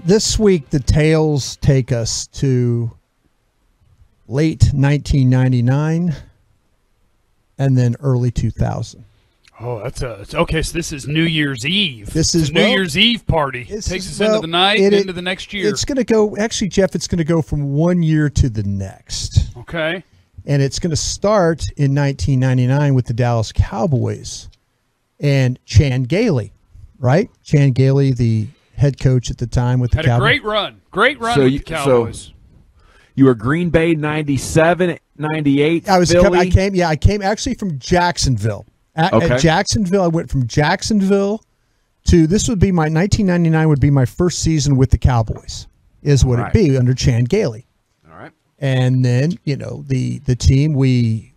This week, the tales take us to late 1999 and then early 2000. Oh, okay. So this is New Year's Eve. This is New Year's Eve party. It takes us into the night and into the next year. It's going to go. Actually, Jeff, it's going to go from one year to the next. Okay. And it's going to start in 1999 with the Dallas Cowboys and Chan Gailey, right? Chan Gailey, the head coach at the time with the Cowboys. Had a great run with the Cowboys. So you were Green Bay 97, 98. I Philly. I came actually from Jacksonville. At Jacksonville, I went from Jacksonville to, this would be my 1999 would be my first season with the Cowboys, is what it'd be under Chan Gailey. All right. And then, you know, the team, we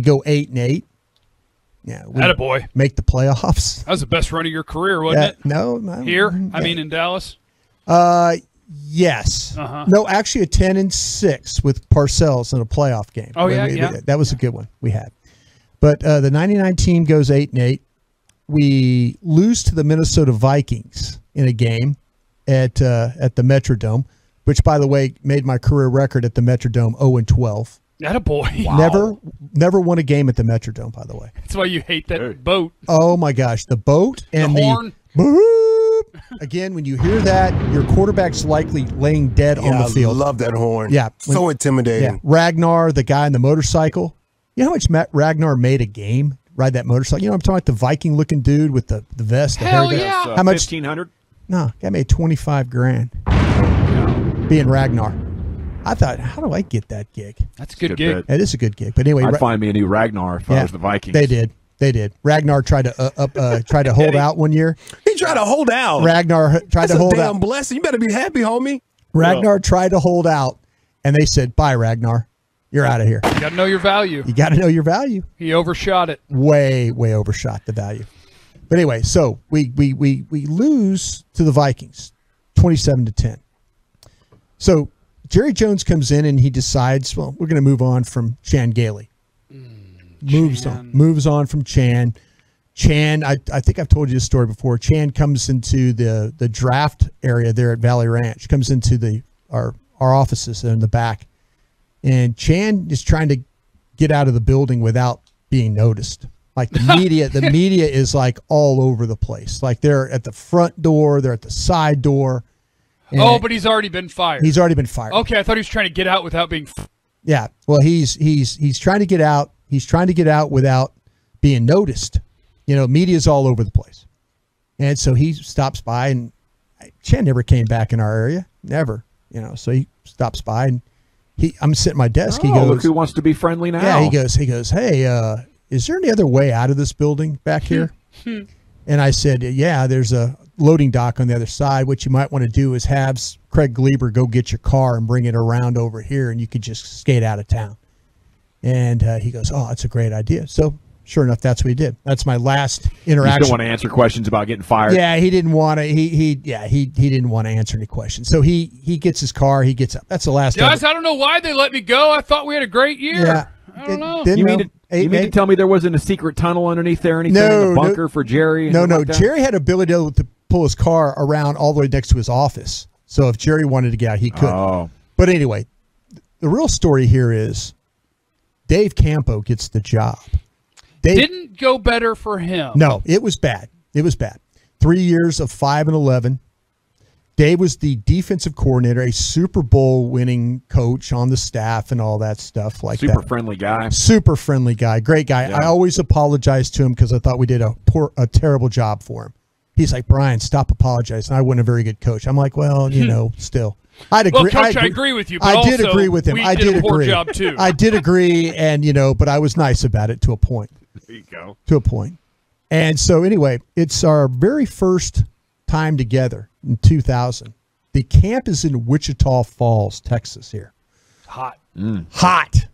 go 8-8. Yeah, we Attaboy. Make the playoffs. That was the best run of your career, wasn't it? No. Here? I mean, in Dallas? Yes. No, actually a 10-6 with Parcells in a playoff game. Oh, yeah. That was a good one we had. But the 99 team goes 8-8. We lose to the Minnesota Vikings in a game at the Metrodome, which, by the way, made my career record at the Metrodome 0-12. Attaboy. Wow. Never won a game at the Metrodome, by the way. That's why you hate that boat. Oh, my gosh. The boat and the horn. Boop. Again, when you hear that, your quarterback's likely laying dead on the field. I love that horn. Yeah. So intimidating. Yeah. Ragnar, the guy in the motorcycle. You know how much Matt Ragnar made a game? Ride that motorcycle. You know what I'm talking about? The Viking-looking dude with the vest. Hell the hair. yeah. How much? $1,500? No, guy made $25,000 being Ragnar. I thought, how do I get that gig? That's a good gig. It is a good gig. But anyway, I'd find me a new Ragnar if I was the Vikings. They did. Ragnar tried to hold out one year. He tried to hold out. Ragnar tried to hold out. That's a damn blessing. You better be happy, homie. Ragnar tried to hold out, and they said, "Bye, Ragnar. You're out of here." You got to know your value. You got to know your value. He overshot it. Way overshot the value. But anyway, so we lose to the Vikings, 27-10. So Jerry Jones comes in and he decides, well, we're going to move on from Chan Gailey. Moves on from Chan. Chan, I think I've told you this story before. Chan comes into the draft area there at Valley Ranch. Comes into our offices in the back, and Chan is trying to get out of the building without being noticed. Like the media is like all over the place. Like they're at the front door, they're at the side door. But he's already been fired. He's already been fired. Okay, I thought he was trying to get out without being. Yeah, well, he's trying to get out. He's trying to get out without being noticed. You know, media's all over the place, and so he stops by, and Chan never came back in our area, never. You know, so he stops by, and I'm sitting at my desk. He goes, "Look who wants to be friendly now." Yeah, he goes, "Hey, is there any other way out of this building back here?" And I said, "Yeah, there's a loading dock on the other side. What you might want to do is have Craig Gleber go get your car and bring it around over here, and you could just skate out of town." And he goes, "Oh, that's a great idea." So sure enough, that's what he did. That's my last interaction. You still want to answer questions about getting fired? Yeah, he didn't want to. He didn't want to answer any questions. So he gets his car. He gets up. That's the last. Guys, I don't know why they let me go. I thought we had a great year. Yeah, I don't know. You mean to tell me there wasn't a secret tunnel underneath there or anything? No, a bunker for Jerry? No. Like Jerry had ability to pull his car around all the way next to his office. So if Jerry wanted to get out, he could. Oh. But anyway, the real story here is Dave Campo gets the job. Didn't go better for him. No, it was bad. 3 years of 5-11. Dave was the defensive coordinator, a Super Bowl winning coach on the staff and all that stuff like that. Super friendly guy. Super friendly guy. Great guy. Yeah. I always apologized to him because I thought we did a terrible job for him. He's like, "Bryan, stop apologizing. I wasn't a very good coach." I'm like, well, you know, still. I'd agree. Well, Coach, I agree with you. But I did also, agree with him. I did a poor agree. job too. I did agree, and but I was nice about it to a point. There you go. To a point. And so anyway, it's our very first time together in 2000. The camp is in Wichita Falls, Texas here. Hot. Hot.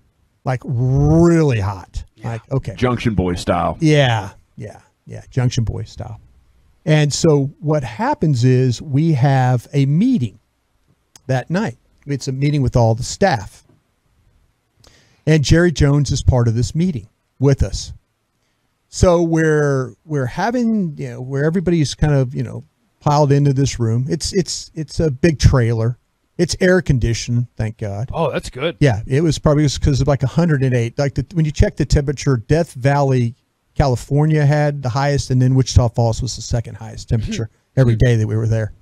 Like really hot. Yeah. Like, okay. Junction Boy style. Yeah. Junction Boy style. And so what happens is we have a meeting that night. It's a meeting with all the staff. And Jerry Jones is part of this meeting with us. So we're having, where everybody's kind of, piled into this room. It's a big trailer. It's air conditioned, thank God. Oh, that's good. Yeah, it was probably because of like 108. Like when you check the temperature, Death Valley, California had the highest, and then Wichita Falls was the second highest temperature every day that we were there.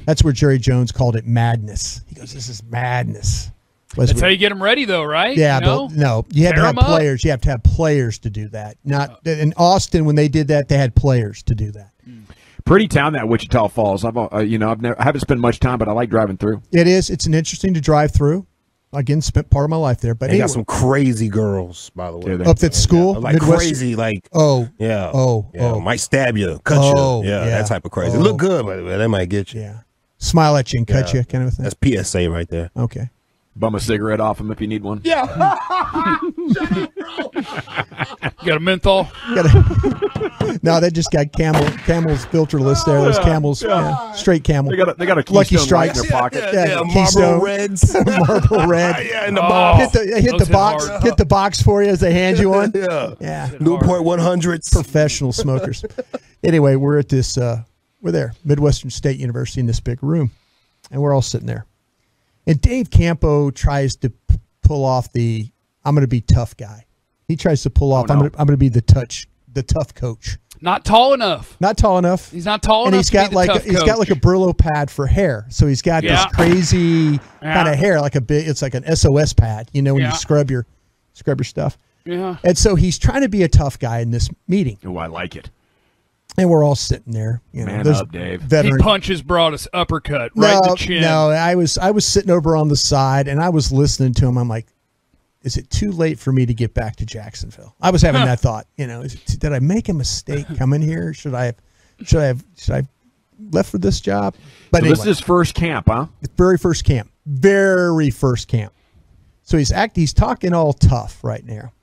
That's where Jerry Jones called it madness. He goes, "This is madness." That's how you get them ready, though, right? Yeah, you know? but no, you had to have players. You have to have players to do that. Not in Austin when they did that, they had players to do that. Pretty town, that Wichita Falls. I haven't spent much time, but I like driving through. It is. It's an interesting to drive through. Again, spent part of my life there. But they got some crazy girls, by the way. Up at school, like crazy, like might stab you, cut you, that type of crazy. Look good, by the way. They might get you. Yeah, smile at you and cut you, kind of thing. That's PSA right there. Okay. Bum a cigarette off him if you need one. Yeah. You got a menthol? No, they just got Camel's filterless there. Those Camels, straight Camel. They got a Lucky Keystone Light Strikes in their pocket. Marlboro Reds. Marlboro Red. Yeah, in the box. Hit the box. Hit the box for you as they hand you one. Yeah. Newport 100s. Professional smokers. Anyway, we're at this. We're there, Midwestern State University, in this big room, and we're all sitting there. And Dave Campo tries to pull off the "I'm going to be tough" guy. He tries to pull off. I'm going to be the tough coach. Not tall enough. Not tall enough. He's not tall enough. And he's got like a Brillo pad for hair. So he's got this crazy kind of hair, like it's like an SOS pad. You know, when you scrub your stuff. Yeah. And so he's trying to be a tough guy in this meeting. Oh, I like it. And we're all sitting there. You know, Man up, Dave. He punches Broaddus uppercut right in the chin. No, I was sitting over on the side and I was listening to him. I'm like, is it too late for me to get back to Jacksonville? I was having that thought. You know, did I make a mistake coming here? Should I have left for this job? But anyway, this is first camp, huh? The very first camp. So he's talking all tough right now,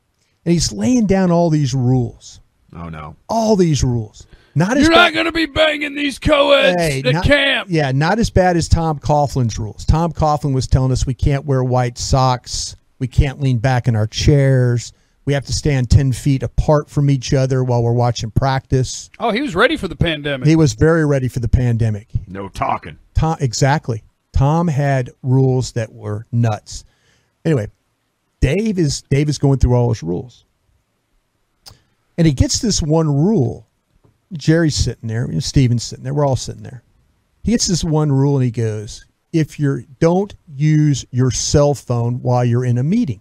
and he's laying down all these rules. Oh no! All these rules. You're not going to be banging these co-eds at camp. Yeah, not as bad as Tom Coughlin's rules. Tom Coughlin was telling us we can't wear white socks. We can't lean back in our chairs. We have to stand 10 feet apart from each other while we're watching practice. Oh, he was ready for the pandemic. He was very ready for the pandemic. No talking. Exactly. Tom had rules that were nuts. Anyway, Dave is going through all his rules. And he gets this one rule. Jerry's sitting there. Steven's sitting there. We're all sitting there. He gets this one rule and he goes, don't use your cell phone while you're in a meeting.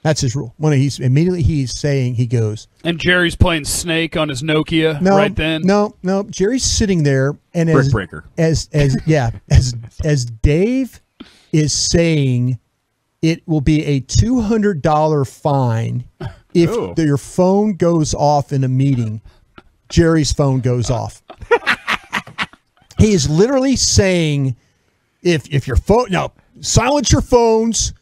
That's his rule. He's saying, he goes. And Jerry's playing Snake on his Nokia right then. No. Jerry's sitting there, and Brick breaker. as Dave is saying, it will be a $200 fine if your phone goes off in a meeting. Jerry's phone goes off. He is literally saying, if your phone, silence your phones,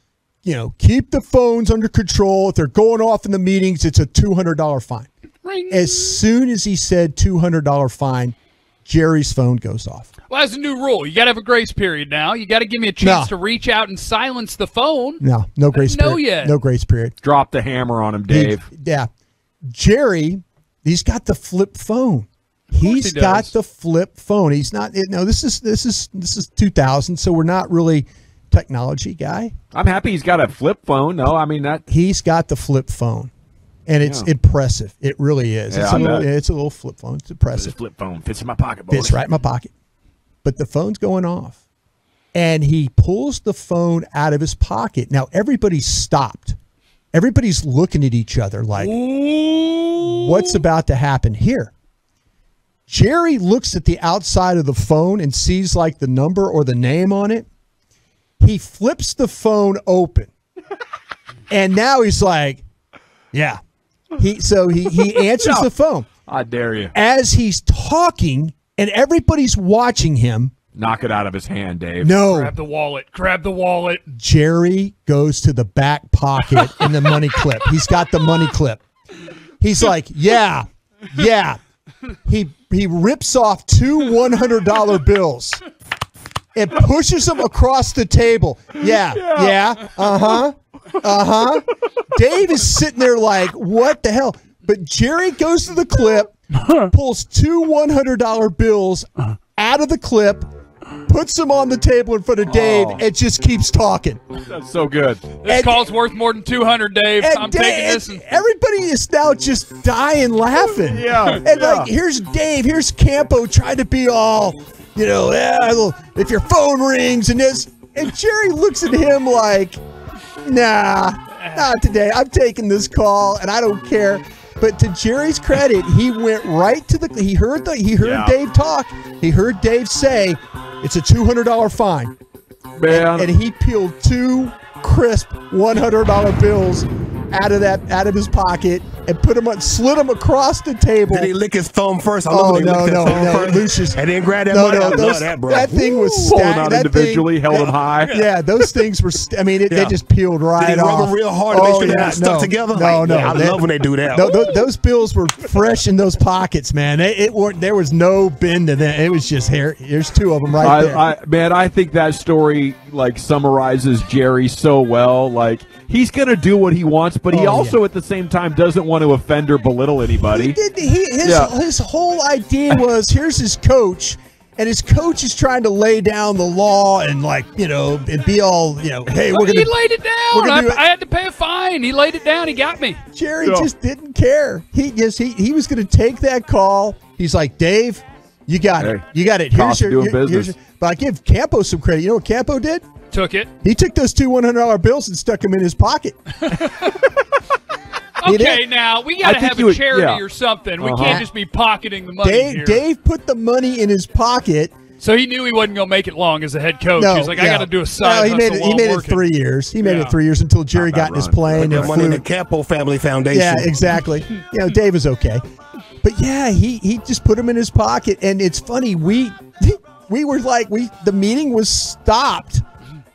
keep the phones under control. If they're going off in the meetings, it's a $200 fine. Ring. As soon as he said $200 fine, Jerry's phone goes off. Well, that's a new rule. You got to have a grace period now. You got to give me a chance to reach out and silence the phone. No grace period. Yet. No grace period. Drop the hammer on him, Dave. Jerry, he's got the flip phone. He's got the flip phone. He's not. This is 2000, so we're not really technology guy. I'm happy he's got a flip phone. No, I mean that. He's got the flip phone, and it's impressive. It really is. Yeah, it's a little flip phone. It's impressive. This flip phone fits in my pocket, boys. Fits right in my pocket. But the phone's going off, and he pulls the phone out of his pocket. Now everybody's stopped. Everybody's looking at each other like, what's about to happen here? Jerry looks at the outside of the phone and sees like the number or the name on it. He flips the phone open. And now he's like, yeah. He answers the phone. I dare you. As he's talking and everybody's watching him. Knock it out of his hand, Dave. No. Grab the wallet. Jerry goes to the back pocket in the money clip. He's got the money clip. He's like, yeah. He rips off two $100 bills and pushes them across the table. Yeah. Uh-huh. Dave is sitting there like, what the hell? But Jerry goes to the clip, pulls two $100 bills out of the clip, puts them on the table in front of Dave, and just keeps talking. That's so good. This call's worth more than 200, Dave. I'm taking this. Everybody is now just dying laughing. Yeah. And like, here's Dave, here's Campo trying to be all, if your phone rings and this. And Jerry looks at him like, nah, not today. I'm taking this call, and I don't care. But to Jerry's credit, he went right to he heard Dave talk. He heard Dave say, it's a $200 fine. Man. And he peeled two crisp $100 bills out of his pocket and slid them across the table. Did he lick his thumb first? No. Lucius. And then grab that money. That thing was stacked. Individually, held them high. Yeah, those things were, they just peeled right off. Did he rub them real hard to make sure they're not stuck together? No. I love when they do that. Those bills were fresh in those pockets, man. There was no bend to them. It was just here. Here's two of them right there. I think that story summarizes Jerry so well. He's going to do what he wants, but he also at the same time doesn't want to offend or belittle anybody. His whole idea was, here's his coach, and his coach is trying to lay down the law and and be all, hey, we're going to. He laid it down. I had to pay a fine. He laid it down. He got me. Jerry just didn't care. He was going to take that call. He's like, Dave, you got it. You got it. Here's your. But I give Campo some credit. You know what Campo did? Took it. He took those two $100 bills and stuck them in his pocket. Okay, now we got to have a charity or something. We can't just be pocketing the money here. Dave put the money in his pocket. So he knew he wasn't going to make it long as a head coach. No, He's like, I got to do a side hustle He made it 3 years. He made it 3 years until Jerry got in his plane. And money in the Campo Family Foundation. Yeah, exactly. Dave is okay. But yeah, he just put them in his pocket. And it's funny, we were the meeting was stopped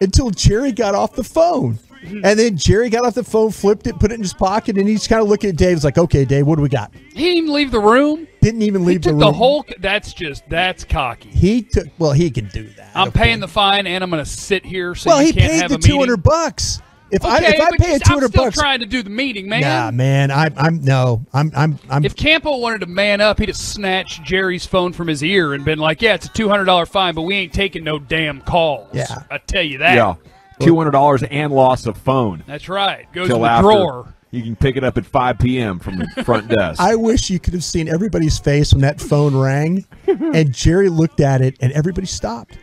until Jerry got off the phone. And then Jerry got off the phone, flipped it, put it in his pocket, and he's kind of looking at Dave. He's like, okay, Dave, what do we got? He didn't even leave the room. Didn't even leave the room. The whole. That's cocky. He can do that. I'm paying the fine, and I'm going to sit here so you can't have a meeting. Well, he paid the $200. If I pay $200, I'm still trying to do the meeting, man. Nah, man, I'm. If Campo wanted to man up, he'd have snatched Jerry's phone from his ear and been like, "Yeah, it's a $200 fine, but we ain't taking no damn calls." Yeah, I tell you that. Yeah, $200 and loss of phone. That's right. Goes in the drawer. You can pick it up at 5 p.m. from the front desk. I wish you could have seen everybody's face when that phone rang, and Jerry looked at it, and everybody stopped.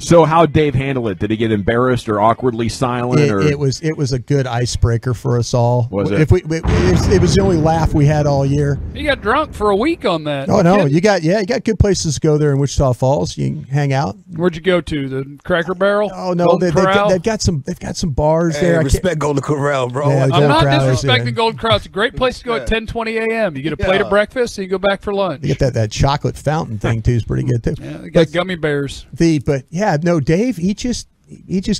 So how'd Dave handle it? Did he get embarrassed or awkwardly silent? It was a good icebreaker for us all. Was it? It was the only laugh we had all year. You got drunk for a week on that. Oh no, you got good places to go there in Wichita Falls. You can hang out. Where'd you go to? The Cracker Barrel? Oh no, they've got some bars there. Respect Golden Corral, bro. Yeah, I'm not disrespecting Golden Corral. It's a great place to go at 10:20 a.m. You get a plate of breakfast and you go back for lunch. You get that chocolate fountain thing too. Is pretty good too. Yeah, they got gummy bears. Dave. He just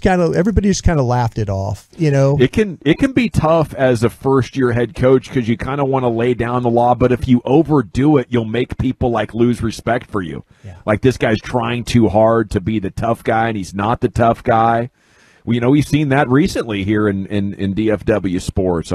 kind of, everybody just kind of laughed it off, It can be tough as a first-year head coach because you kind of want to lay down the law, but if you overdo it, you'll make people lose respect for you. Yeah. Like this guy's trying too hard to be the tough guy, and he's not the tough guy. Well, we've seen that recently here in DFW sports.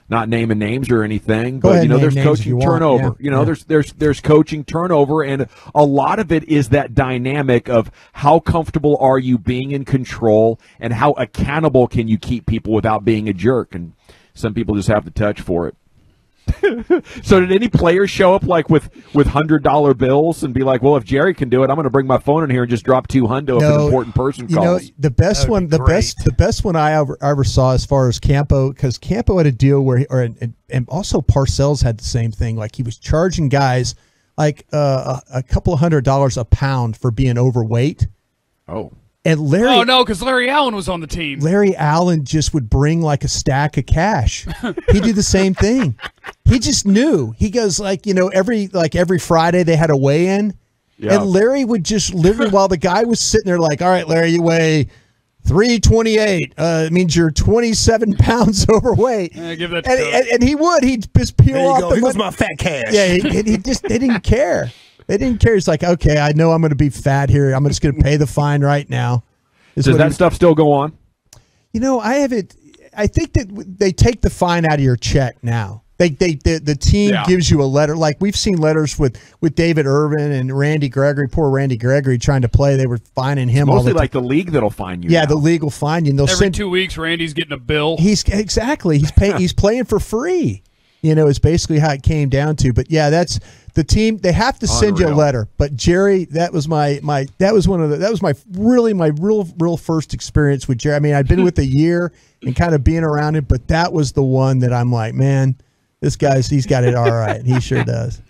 Not naming names or anything, but there's coaching turnover. There's coaching turnover, and a lot of it is that dynamic of how comfortable are you being in control, and how accountable can you keep people without being a jerk. And some people just have the touch for it. So did any players show up with $100 bills and be like, well, if Jerry can do it, I'm going to bring my phone in here and just drop $200 if an important person calls? The best one I ever saw as far as Campo, because Campo had a deal where and also Parcells had the same thing. Like he was charging guys a couple of $100 a pound for being overweight. Oh. And Larry, oh no, because Larry Allen was on the team. Larry Allen just would bring a stack of cash. He did the same thing. He just knew. He goes every Friday they had a weigh-in, and Larry would just literally while the guy was sitting there all right, Larry, you weigh 328. It means you're 27 pounds overweight. Give that and he'd just peel off the money. He was my fat cash. Yeah, they didn't care. They didn't care. It's like, okay, I know I'm going to be fat here. I'm just going to pay the fine right now. Does that stuff still go on? I think that they take the fine out of your check now. The team gives you a letter. Like we've seen letters with David Irvin and Randy Gregory. Poor Randy Gregory trying to play. They were fining him. It's mostly like the league that'll fine you. Yeah, now. the league will fine you. And they'll every 2 weeks. Randy's getting a bill. He's paying. He's playing for free. It's basically how it came down to. But yeah, that's the team. They have to send you a letter. But Jerry, that was my real first experience with Jerry. I mean, I'd been with a year and kind of being around it, but that was the one that I'm like, man, this guy's he's got it all right. He sure does.